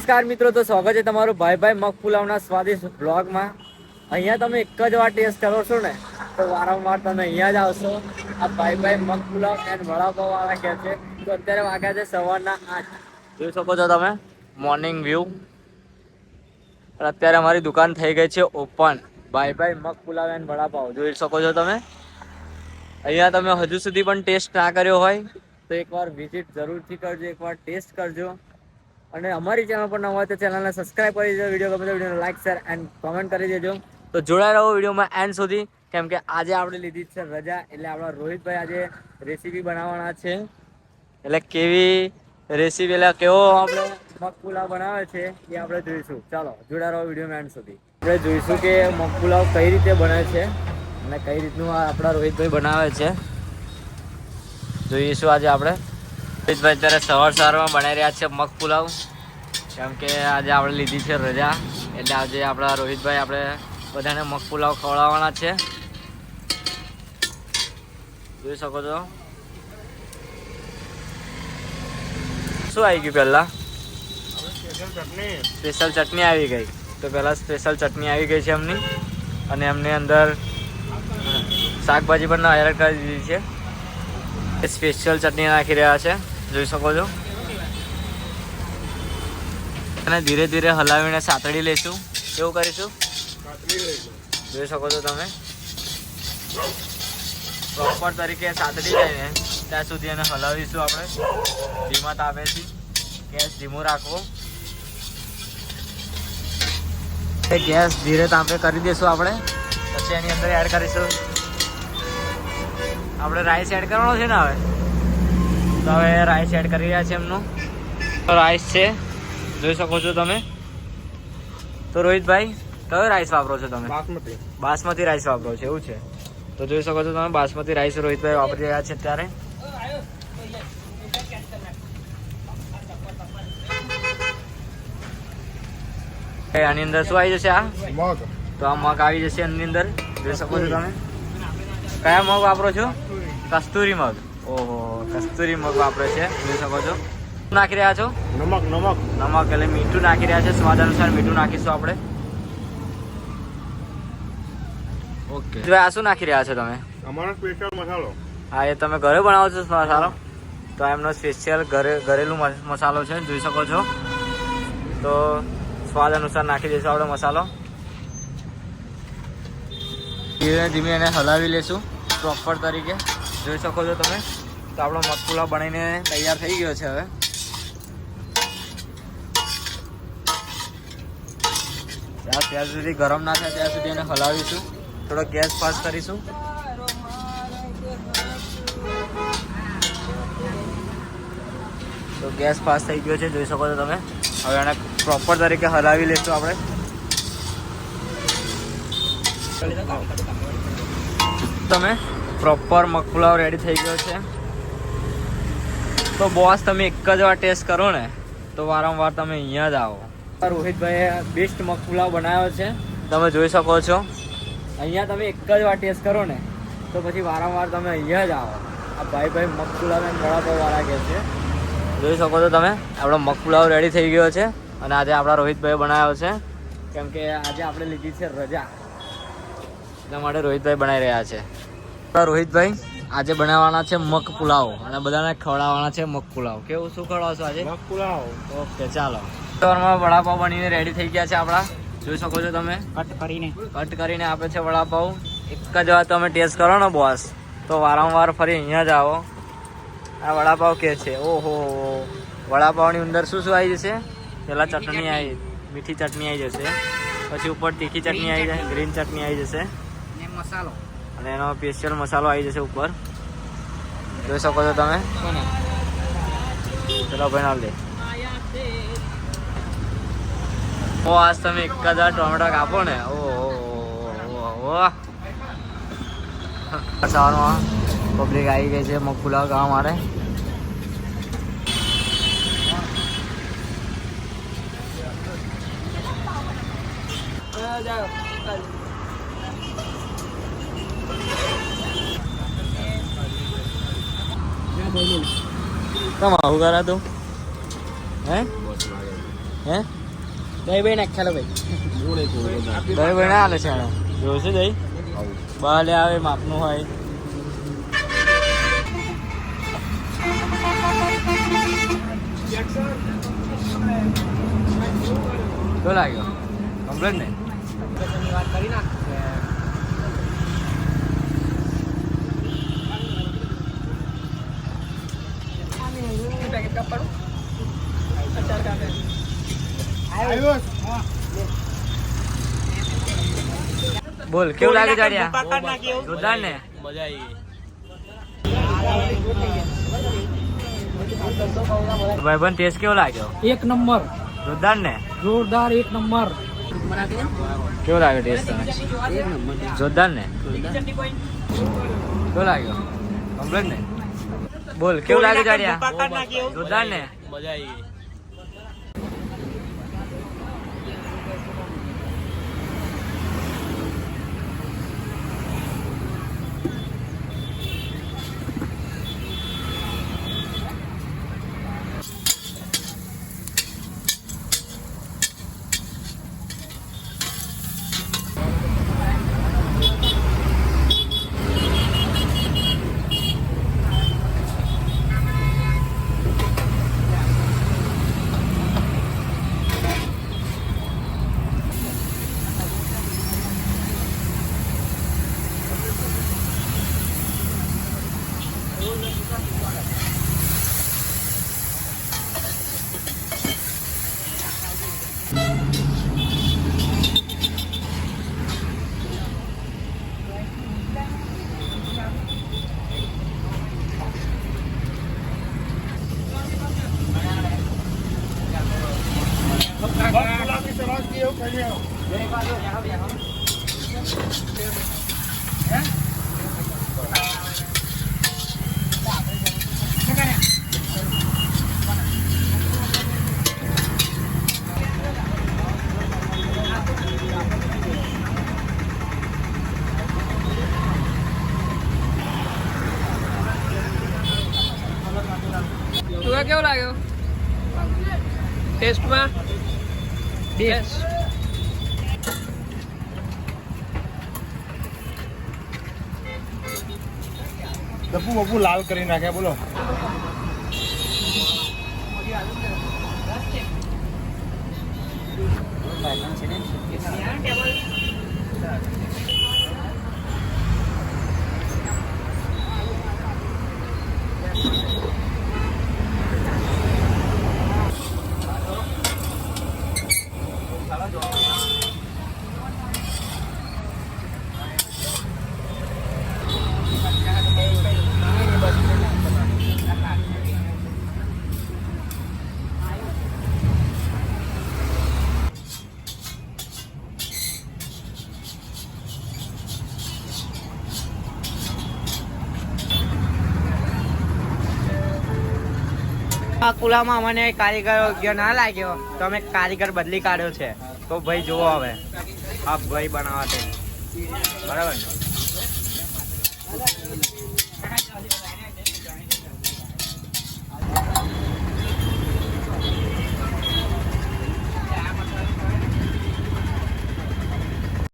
નમસ્કાર મિત્રો, તો સ્વાગત છે તમારું ભાઈ મગ પુલાવના સ્વાદિષ્ટ બ્લોગમાં. અહીંયા તમે એક જ વાર ટેસ્ટ કરો છો ને તો વારંવાર તમે અહીંયા જ આવશો. આ ભાઈ મગ પુલાવ એન્ડ વડાપાવ વાળા કહે છે. તો અત્યારે વાગ્યા છે સવારના 8. જોઈ શકો છો તમે મોર્નિંગ વ્યૂ. અત્યારે અમારી દુકાન થઈ ગઈ છે ઓપન. ભાઈ મગ પુલાવ એન્ડ વડાપાવ જોઈ શકો છો તમે. અહીંયા તમે હજુ સુધી પણ ટેસ્ટ ના કર્યો હોય તો એકવાર વિઝિટ જરૂરથી કરજો, એકવાર ટેસ્ટ કરજો. અને અમારી ચેનલ પર નવા હોય તો ચેનલને સબસ્ક્રાઇબ કરી દેજો. વિડીયો ગમે તો વિડીયોને લાઈક, શેર એન્ડ કોમેન્ટ કરી દેજો. તો જોડાઈ રહો વિડીયોમાં એન્ડ સુધી, કેમ કે આજે આપણે લીધી છે રજા. એટલે આપણા રોહિતભાઈ આજે રેસીપી બનાવવાના છે. એટલે કેવી રેસીપી, એટલે કેવો આપણે મગ પુલાવ બનાવે છે એ આપણે જોઈશું. ચાલો જોડાઈ રહો વિડીયોમાં એન્ડ સુધી. આપણે જોઈશું કે મગ પુલાવ કઈ રીતે બને છે અને કઈ રીતનું આપણા રોહિતભાઈ બનાવે છે જોઈશું આજે આપણે. રોહિતભાઈ અત્યારે સવારમાં બનાવી રહ્યા છે મગ પુલાવ, કેમ કે આજે આપણે લીધી છે રજા. એટલે આજે આપણા રોહિતભાઈ આપણે બધાને મગ પુલાવ ખવડાવવાના છે. જોઈ શકો છો. શું આવી ગયું પહેલા? સ્પેશિયલ ચટણી આવી ગઈ. તો પહેલાં સ્પેશિયલ ચટણી આવી ગઈ છે એમની, અને એમની અંદર શાકભાજી પણ એડ કરી દીધી છે. સ્પેશિયલ ચટણી નાખી રહ્યા છે, જોઈ શકો છો. અને ધીરે ધીરે હલાવીને સાતળી લઈશું. કેવું કરીશું? જોઈ શકો છો તમે. પ્રોપર તરીકે સાતળી જાય ને ત્યાં સુધી એને હલાવીશું આપણે ધીમા તાપેથી. ગેસ ધીમો રાખવો. ગેસ ધીરે તાપે કરી દઈશું આપણે. પછી એની અંદર એડ કરીશું આપણે રાઈસ એડ કરવાનો છે ને હવે. તો હવે રાઈસ એડ કરી રહ્યા છે એમનું. તો રાઈસ છે, જોઈ શકો છો તમે. તો રોહિતભાઈ કયો રાઈસ વાપરો છો તમે? બાસમતી રાઈસ વાપરો છો, એવું છે. તો જોઈ શકો છો તમે બાસમતી રાઈસ રોહિતભાઈ વાપરી રહ્યા છે અત્યારે. આની અંદર શું આવી જશે? આ મગ. તો આ મગ આવી જશે એની અંદર, જોઈ શકો છો તમે. કયા મગ વાપરો છો? કસ્તુરી મગ. ઓહો, કસ્તુરી મગ વાપરે છે, જોઈ શકો છો. નાખી રહ્યા છો? નમક એટલે મીઠું નાખી રહ્યા છે. સ્વાદ અનુસાર મીઠું નાખીશું આપણે. ઓકે. આ શું નાખી રહ્યા છો તમે? અમારો સ્પેશિયલ મસાલો. હા, એ તમે ઘરે બનાવો છો મસાલો? તો એમનો સ્પેશિયલ ઘરેલું મસાલો છે, જોઈ શકો છો. તો સ્વાદ અનુસાર નાખી દઈશું આપણે મસાલો. ધીમે ધીમે એને હલાવી લેશું પ્રોપર તરીકે, જોઈ શકો છો તમે. તો આપણો મગ પુલાવ બનીને તૈયાર થઈ ગયો છે. હવે ત્યાં સુધી ગરમ ના થાય ત્યાં સુધી એને હલાવીશું. થોડો ગેસ ફાસ્ટ કરીશું. તો ગેસ ફાસ્ટ થઈ ગયો છે, જોઈ શકો છો તમે. હવે એને પ્રોપર તરીકે હલાવી લઈશું આપણે. તમે પ્રોપર મગ પુલાવ રેડી થઈ ગયો છે. તો બોસ, તમે એક જ વાર ટેસ્ટ કરો ને તો વારંવાર તમે અહીંયા જ આવો. રોહિતભાઈએ બેસ્ટ મગ પુલાવ બનાવ્યો છે, તમે જોઈ શકો છો. અહીંયા તમે એક જ વાર ટેસ્ટ કરો ને તો પછી વારંવાર તમે અહીંયા જ આવો. આ ભાઈ મગ પુલાવ અને વડાપાવ વાળા કહે છે, જોઈ શકો છો તમે. આપણો મગ પુલાવ રેડી થઈ ગયો છે અને આજે આપણા રોહિતભાઈએ બનાવ્યો છે, કેમ કે આજે આપણે લીધી છે રજા, એટલા માટે રોહિતભાઈ બનાવી રહ્યા છે. રોહિતભાઈ આજે બનાવવાના છે મગ પુલાવ અને બધાને ખવડાવવાના છે મગ પુલાવ. કેવું, શું ખવડાવશો આજે? મગ પુલાવ. ઓકે, ચાલો. સવારમાં વડાપાવ બનીને રેડી થઈ ગયા છે આપણા, જોઈ શકો છો તમે. કટ કરીને આપે છે વડાપાવ. એક જ વાર તમે ટેસ્ટ કરો ને બોસ તો વારંવાર ફરી અહીંયા જ આવો. આ વડાપાવ કે છે. ઓહો, વડાપાવની અંદર શું શું આવી જશે? પહેલાં ચટણી આવી, મીઠી ચટણી આવી જશે. પછી ઉપર તીખી ચટણી આવી જશે, ગ્રીન ચટણી આવી જશે, મસાલો અને એનો સ્પેશિયલ મસાલો આવી જશે ઉપર, જોઈ શકો છો તમે. ચલો ભાઈ, ના લે. આજ તમે એક જ ટોમેટો કાપો ને, ઓહો. સવારમાં પબ્લિક આવી ગઈ છે મગ પુલાવ ખાવા માટે. તમે આવું કરા તું હે? હે દહીં ભાઈ નાખ્યા ભાઈ દહીં ભાઈ ના હાલે છે જોયું છે દહીં બાલે આવે માપનું હોય શું લાગ્યો કમ્પ્લેટ ને વાત કરી નાખ પેકેટ કાપવાનું અચાર કાપે બોલ કેવું લાગે જાડિયા જોરદાર ને મજા આવી ભાઈબંધ ટેસ્ટ કેવો લાગ્યો એક નંબર જોરદાર ને જોરદાર એક નંબર કેવો લાગ્યો ટેસ્ટ તને જોરદાર ને કેવો લાગ્યો કમ્પ્લેટ ને બોલ કેવું લાગે જાડિયા જોરદાર ને મજા આવી તું કેવો લાગ્યો ટેસ્ટમાં બેસ્ટ બપુ બપુ લાલ કરી નાખ્યા બોલો આ કુલામાં મને કારીગર યોગ્ય ના લાગ્યો તો અમે કારીગર બદલી કાઢ્યો છે તો ભાઈ જુઓ હવે આ ભાઈ બનાવવા તે બરાબર ને